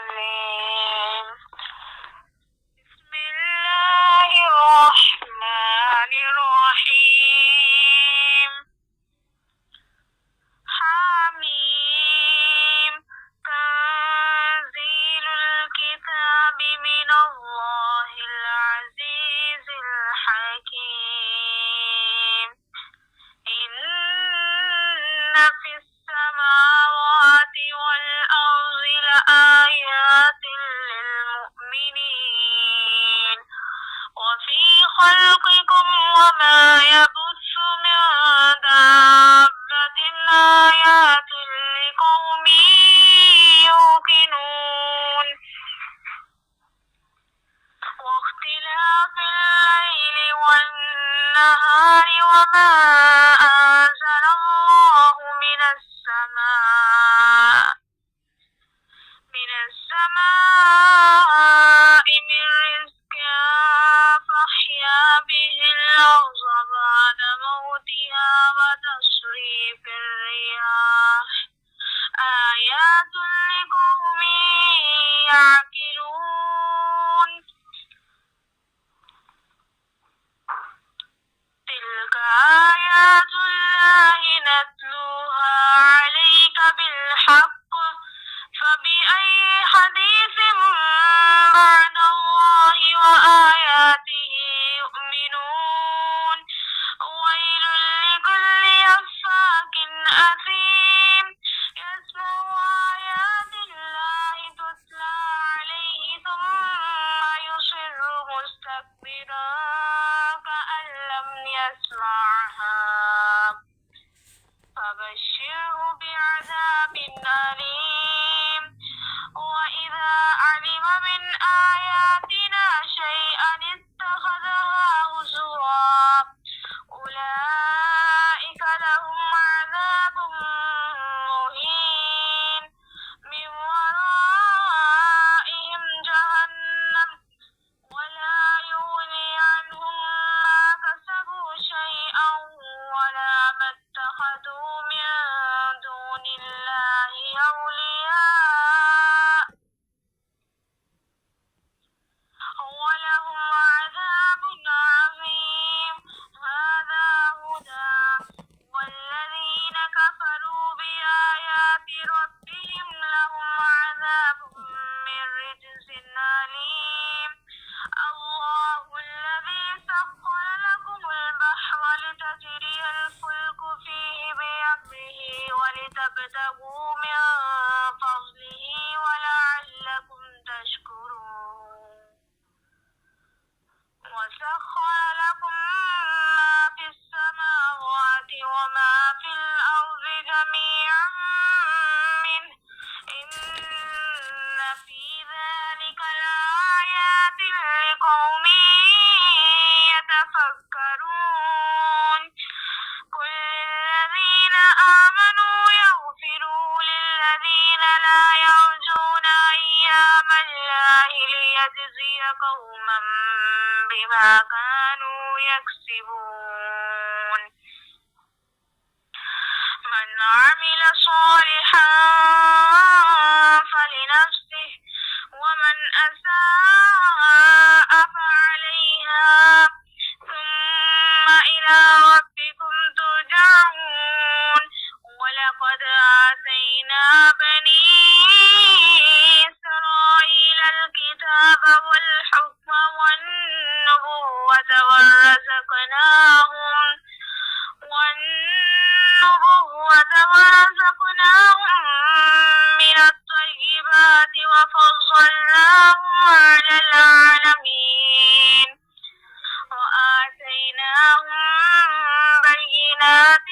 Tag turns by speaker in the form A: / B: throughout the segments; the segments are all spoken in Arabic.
A: الرجيم بسم الله الرحمن الرحيم حميم تنزيل الكتاب من الله العزيز الحكيم إن في السماوات والأرض لآيات للمؤمنين وفي خلقكم وما يبث من دابة آيات لقوم يوقنون واختلاف الليل والنهار وما أنزل الله من السماء من رزق فأحيا به الأرض بعد موتها وتصريف الرياح آيات لقوم يعقلون تلك آيات الله نتلوها عليك بالحق فبأي حديث بعد الله وآياته يؤمنون ويل لكل أفاك أثيم يسمع آيات الله تتلى عليه ثم يصر مستكبرا كأن لم يسمعها فبشره بعذاب أليم وإذا علم من آياتنا شيئا اتخذها هزوا أولئك لهم عذاب مهين من ورائهم جهنم ولا يغني عنهم ما كسبوا شيئا ولا ما اتخذوا من دون الله أولياء ولهم عذاب عظيم هذا هدى والذين كفروا بآيات ربهم لهم عذاب من رجز أليم الله الذي سخر لكم البحر لتجري الفلك فيه بأمره ولتبتغوا من فضله ولعلكم تشكرون وسخر لكم ما في السماوات وما في الأرض جميعا منه إن في ذلك لآيات لقوم يتفكرون قل للذين آمنوا يغفروا للذين لا يرجون أيام الله ليجزي قوما بما كانوا يكسبون من عمل صالحا فلنفسه ومن أساء فعليها ثم إلى ربكم ترجعون ولقد آتينا بني إسرائيل الكتاب والحكم والنبوة ورزقناهم من الطيبات وفضلناهم على العالمين وآتيناهم بينات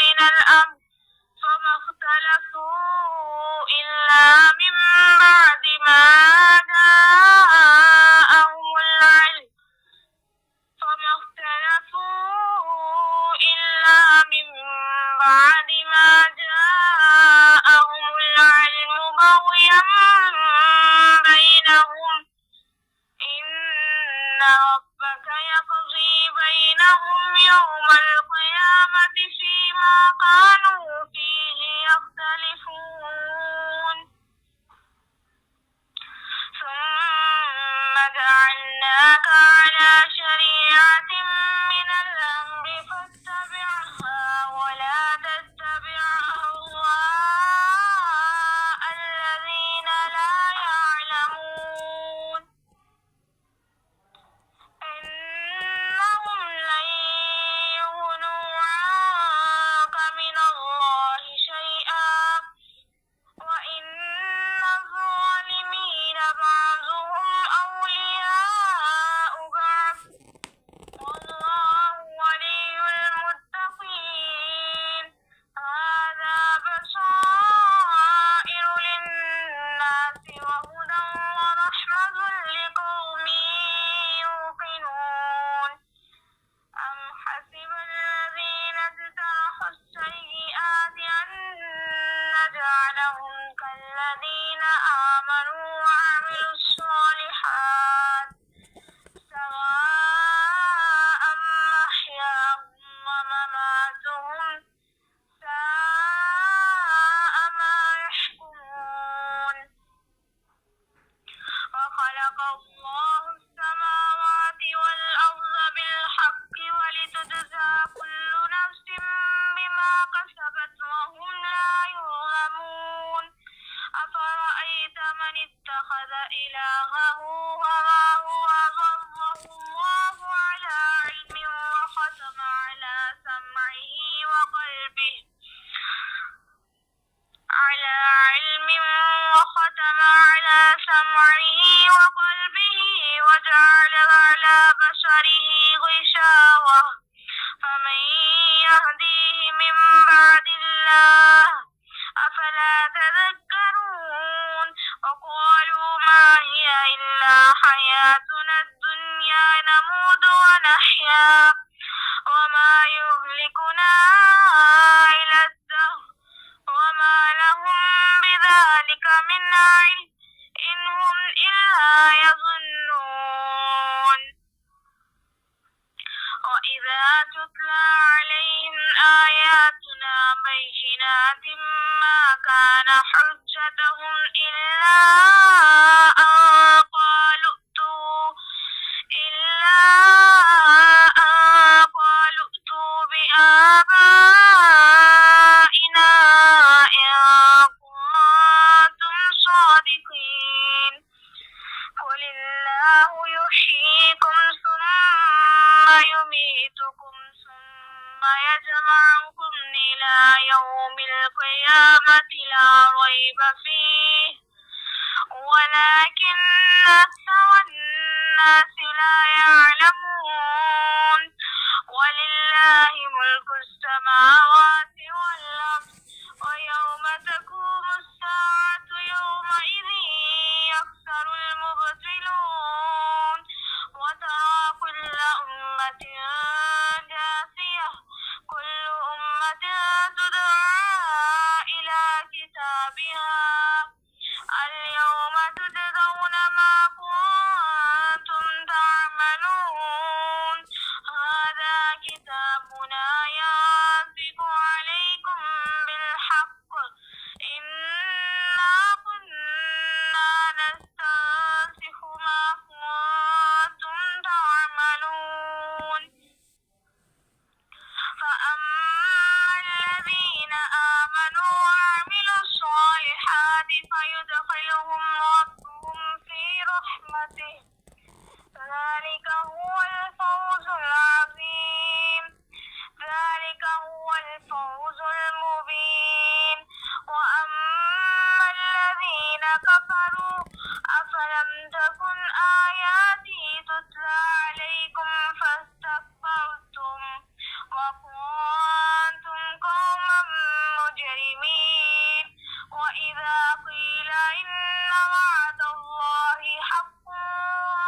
A: من الأمر فما اختلفوا إلا من بعد ما جاءهم العلم بغيا بينهم إن ربك يقضي بينهم يوم القيامة فيما كانوا الذين آمنوا وعملوا الصالحات سواء محياهم ومماتهم ساء ما يحكمون وخلق الله السماوات والأرض بالحق ولتجزى كل نفس بما كسبت وهم لا يظلمون أفرأيت من اتخذ إلهه هواه وغره الله على علم وختم على سمعه وقلبه وجعل على بصره غشاوة فمن يهديه من بعد الله أفلا تذكرون وقالوا ما هي إلا حياتنا الدنيا نموت ونحيا وما يهلكنا إلا الدهر وما لهم بذلك من علم إن هم إلا يظنون وإذا تتلى عليهم آياتنا بينات ما كان حجتهم إلا أن قالوا ائتوا بآبائنا إن كنتم صادقين قل الله يحييكم ثم يميتكم ثم يجمعكم إلى يوم القيامة لا ريب فيه ولكن أكثر الناس لا يعلمون ولله ملك السماوات والأرض ويوم تقوم الساعة يومئذ يخسر المبطلون وترى كل أمة جاثية كل أمة تدعى إلى كتابها اليوم تجزون ما كنتم تعملون هذا كتابنا ينطق عليكم بالحق إنا كنا نستنسخ ما كنتم تعملون فأما الذين آمنوا وعملوا الصالحات فيدخلهم ربهم في رحمته ذلك هو الفوز المبين وأما الذين كفروا أفلم تكن آياتي تتلى عليكم فاستكبرتم وكنتم قوما مجرمين وإذا قيل إن وعد الله حق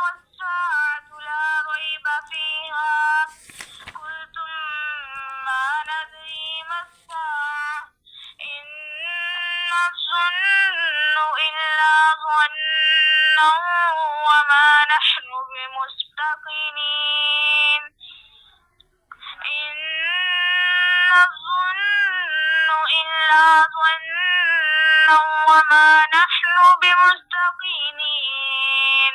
A: والساعة لا ريب فيها قلتم ما ندري ما الساعة إن نظن إلا ظنا وما نحن بمستيقنين إن نظن إلا ظنا وما نحن بمستيقنين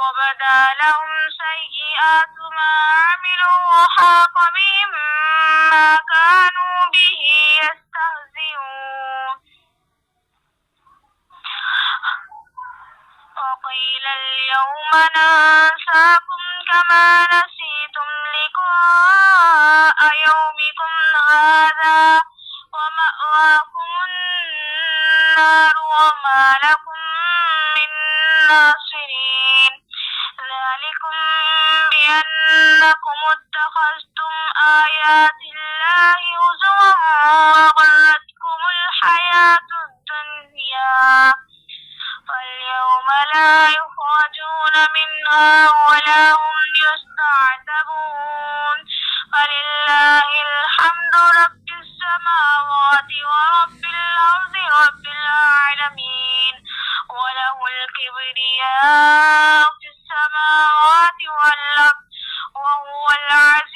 A: وبدا لهم سيئات ما عملوا وحاق بهم ما كانوا به يستهزئون وقيل اليوم ننساكم كما نسيتم لقاء يومكم هذا ومأواكم النار وما لكم من ناصرين ذلكم بأنكم اتخذتم آيات خلاق السماوات والأرض وهو العزيز